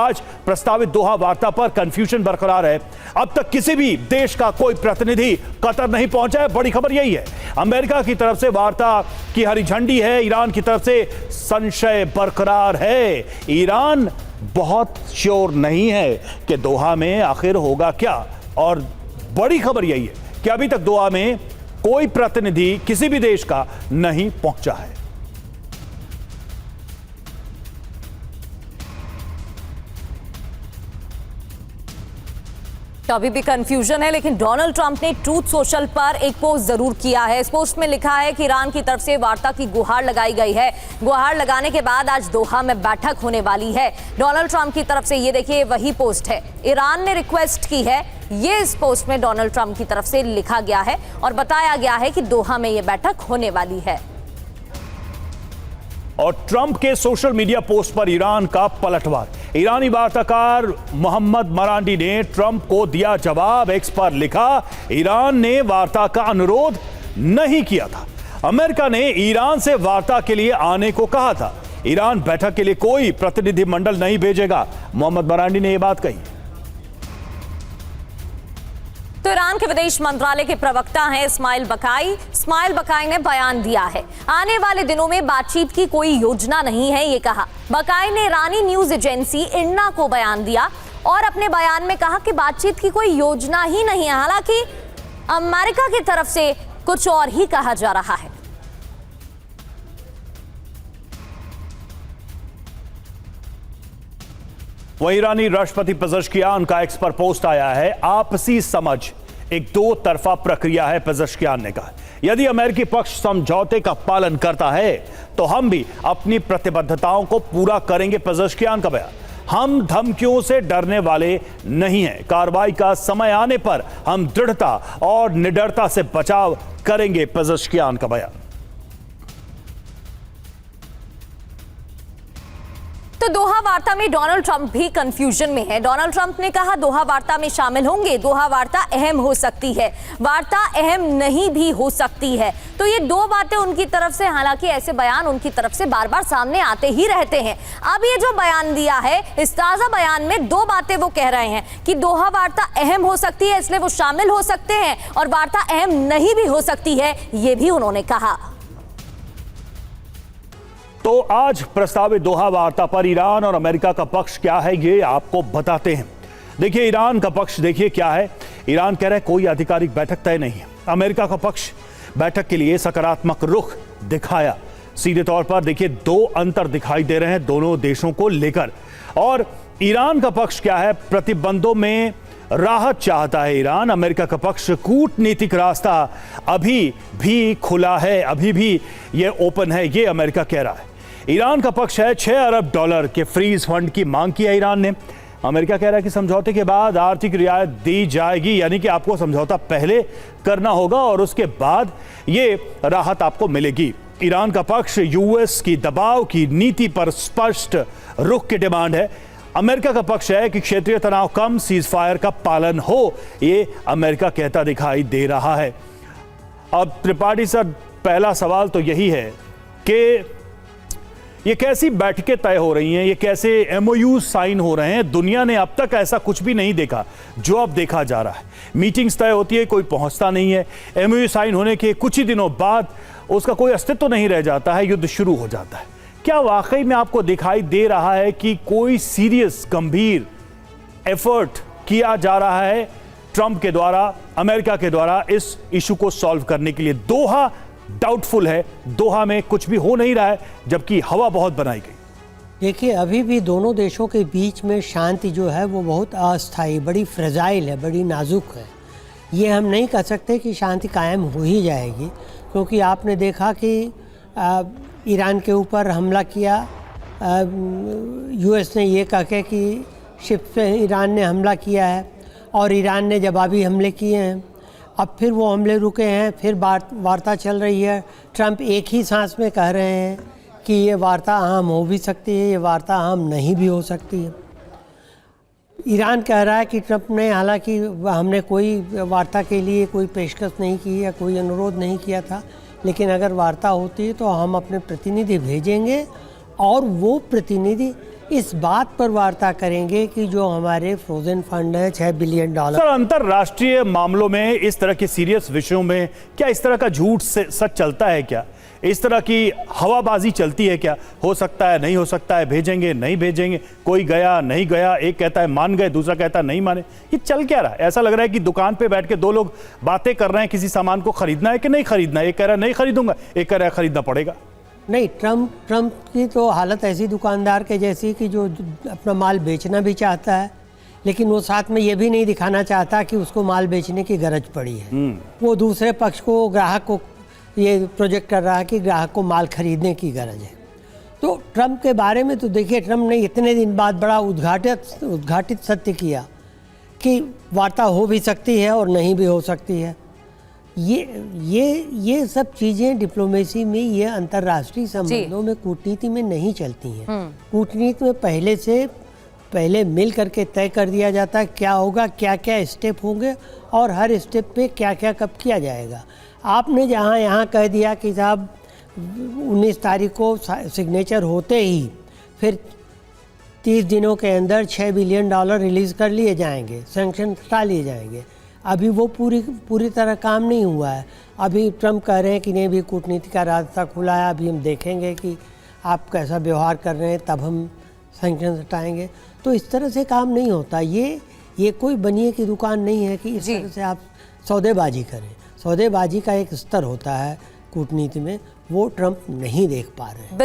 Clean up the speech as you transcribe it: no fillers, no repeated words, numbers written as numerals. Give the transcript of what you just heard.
आज प्रस्तावित दोहा वार्ता पर कंफ्यूजन बरकरार है। अब तक किसी भी देश का कोई प्रतिनिधि कतर नहीं पहुंचा है। बड़ी खबर यही है, अमेरिका की तरफ से वार्ता की हरी झंडी है, ईरान की तरफ से संशय बरकरार है। ईरान बहुत श्योर नहीं है कि दोहा में आखिर होगा क्या, और बड़ी खबर यही है कि अभी तक दोहा में कोई प्रतिनिधि किसी भी देश का नहीं पहुंचा है। तो अभी भी कंफ्यूजन है, लेकिन डोनाल्ड ट्रंप ने ट्रूथ सोशल पर एक पोस्ट जरूर किया है। इस पोस्ट में लिखा है कि ईरान की तरफ से वार्ता की गुहार लगाई गई है। गुहार लगाने के बाद आज दोहा में बैठक होने वाली है। डोनाल्ड ट्रंप की तरफ से ये देखिए वही पोस्ट है, ईरान ने रिक्वेस्ट की है। ये इस पोस्ट में डोनाल्ड ट्रंप की तरफ से लिखा गया है और बताया गया है कि दोहा में ये बैठक होने वाली है। और ट्रंप के सोशल मीडिया पोस्ट पर ईरान का पलटवार। ईरानी वार्ताकार मोहम्मद मरांडी ने ट्रंप को दिया जवाब। एक्स पर लिखा, ईरान ने वार्ता का अनुरोध नहीं किया था। अमेरिका ने ईरान से वार्ता के लिए आने को कहा था। ईरान बैठक के लिए कोई प्रतिनिधिमंडल नहीं भेजेगा। मोहम्मद मरांडी ने यह बात कही। तो ईरान के विदेश मंत्रालय के प्रवक्ता हैं इस्माइल बकाई ने बयान दिया है, आने वाले दिनों में बातचीत की कोई योजना नहीं है। ये कहा बकाई ने ईरानी न्यूज एजेंसी इरना को बयान दिया और अपने बयान में कहा कि बातचीत की कोई योजना ही नहीं है। हालांकि अमेरिका की तरफ से कुछ और ही कहा जा रहा है। वहीं ईरानी राष्ट्रपति पेजेश्कियान का एक्स पर पोस्ट आया है, आपसी समझ एक दो तरफा प्रक्रिया है। पेजेश्कियान ने कहा, यदि अमेरिकी पक्ष समझौते का पालन करता है तो हम भी अपनी प्रतिबद्धताओं को पूरा करेंगे। पेजेश्कियान का बयान, हम धमकियों से डरने वाले नहीं हैं। कार्रवाई का समय आने पर हम दृढ़ता और निडरता से बचाव करेंगे। पेजेश्कियान का बयान। तो दोहा वार्ता में डोनाल्ड ट्रंप भी कंफ्यूजन में है। डोनाल्ड ट्रंप ने कहा दोहा वार्ता में शामिल होंगे, दोहा वार्ता अहम हो सकती है, वार्ता अहम नहीं भी हो सकती है। तो ये दो बातें उनकी तरफ से, हालांकि ऐसे बयान उनकी तरफ से बार बार सामने आते ही रहते हैं। अब ये जो बयान दिया है, इस ताजा बयान में दो बातें वो कह रहे हैं कि दोहा वार्ता अहम हो सकती है, इसलिए वो शामिल हो सकते हैं, और वार्ता अहम नहीं भी हो सकती है, ये भी उन्होंने कहा। तो आज प्रस्तावित दोहा वार्ता पर ईरान और अमेरिका का पक्ष क्या है, ये आपको बताते हैं। देखिए ईरान का पक्ष देखिए क्या है। ईरान कह रहा है कोई आधिकारिक बैठक तय नहीं है। अमेरिका का पक्ष बैठक के लिए सकारात्मक रुख दिखाया। सीधे तौर पर देखिए दो अंतर दिखाई दे रहे हैं दोनों देशों को लेकर। और ईरान का पक्ष क्या है, प्रतिबंधों में राहत चाहता है ईरान। अमेरिका का पक्ष कूटनीतिक रास्ता अभी भी खुला है, अभी भी ये ओपन है, ये अमेरिका कह रहा है। ईरान का पक्ष है 6 अरब डॉलर के फ्रीज फंड की मांग की है ईरान ने। अमेरिका कह रहा है कि समझौते के बाद आर्थिक रियायत दी जाएगी, यानी कि आपको समझौता पहले करना होगा और उसके बाद ये राहत आपको मिलेगी। ईरान का पक्ष यूएस की दबाव की नीति पर स्पष्ट रुख की डिमांड है। अमेरिका का पक्ष है कि क्षेत्रीय तनाव कम, सीज फायर का पालन हो, ये अमेरिका कहता दिखाई दे रहा है। अब त्रिपाठी सर, पहला सवाल तो यही है कि ये कैसी बैठकें तय हो रही हैं, ये कैसे एमओयू साइन हो रहे हैं। दुनिया ने अब तक ऐसा कुछ भी नहीं देखा जो अब देखा जा रहा है। मीटिंग्स तय होती है, कोई पहुंचता नहीं है, एमओयू साइन होने के कुछ ही दिनों बाद उसका कोई अस्तित्व नहीं रह जाता है, युद्ध शुरू हो जाता है। क्या वाकई में आपको दिखाई दे रहा है कि कोई सीरियस गंभीर एफर्ट किया जा रहा है ट्रंप के द्वारा, अमेरिका के द्वारा इस इशू को सॉल्व करने के लिए? दोहा डाउटफुल है, दोहा में कुछ भी हो नहीं रहा है, जबकि हवा बहुत बनाई गई। देखिए अभी भी दोनों देशों के बीच में शांति जो है वो बहुत अस्थायी, बड़ी फ्रेजाइल है, बड़ी नाजुक है। ये हम नहीं कह सकते कि शांति कायम हो ही जाएगी, क्योंकि आपने देखा कि ईरान के ऊपर हमला किया, यूएस ने ये कह के कि शिप पे ईरान ने हमला किया है और ईरान ने जवाबी हमले किए हैं। अब फिर वो हमले रुके हैं, फिर वार्ता चल रही है। ट्रंप एक ही सांस में कह रहे हैं कि ये वार्ता अहम हो भी सकती है, ये वार्ता अहम नहीं भी हो सकती है। ईरान कह रहा है कि ट्रंप ने, हालांकि हमने कोई वार्ता के लिए कोई पेशकश नहीं की या कोई अनुरोध नहीं किया था, लेकिन अगर वार्ता होती है तो हम अपने प्रतिनिधि भेजेंगे और वो प्रतिनिधि इस बात पर वार्ता करेंगे कि जो हमारे फ्रोजन फंड है $6 बिलियन। सर, अंतरराष्ट्रीय मामलों में इस तरह के सीरियस विषयों में क्या इस तरह का झूठ सच चलता है? क्या इस तरह की हवाबाजी चलती है? क्या हो सकता है, नहीं हो सकता है, भेजेंगे नहीं भेजेंगे, कोई गया नहीं गया, एक कहता है मान गए, दूसरा कहता है नहीं माने, ये चल क्या रहा है? ऐसा लग रहा है कि दुकान पे बैठ के दो लोग बातें कर रहे हैं, किसी सामान को खरीदना है कि नहीं खरीदना है। एक कह रहा है नहीं खरीदूंगा, एक कह रहा है खरीदना पड़ेगा। नहीं, ट्रम्प की तो हालत ऐसी दुकानदार के जैसी कि जो अपना माल बेचना भी चाहता है, लेकिन वो साथ में ये भी नहीं दिखाना चाहता कि उसको माल बेचने की गरज पड़ी है। वो दूसरे पक्ष को, ग्राहक को ये प्रोजेक्ट कर रहा है कि ग्राहक को माल खरीदने की गरज है। तो ट्रम्प के बारे में तो देखिए, ट्रम्प ने इतने दिन बाद बड़ा उद्घाटित सत्य किया कि वार्ता हो भी सकती है और नहीं भी हो सकती है। ये सब चीज़ें डिप्लोमेसी में, ये अंतर्राष्ट्रीय संबंधों में, कूटनीति में नहीं चलती हैं। कूटनीति में पहले मिल करके तय कर दिया जाता है क्या होगा, क्या क्या स्टेप होंगे और हर स्टेप पे क्या क्या कब किया जाएगा। आपने जहाँ यहाँ कह दिया कि साहब 19 तारीख को सिग्नेचर होते ही फिर 30 दिनों के अंदर $6 बिलियन रिलीज़ कर लिए जाएंगे, सैंक्शन हटा लिए जाएंगे। अभी वो पूरी तरह काम नहीं हुआ है। अभी ट्रम्प कह रहे हैं कि नहीं, भी कूटनीति का रास्ता खुला है, अभी हम देखेंगे कि आप कैसा व्यवहार कर रहे हैं, तब हम सैंक्शन हटाएंगे। तो इस तरह से काम नहीं होता। ये कोई बनिए की दुकान नहीं है कि इस तरह से आप सौदेबाजी करें। सौदेबाजी का एक स्तर होता है कूटनीति में, वो ट्रम्प नहीं देख पा रहे हैं।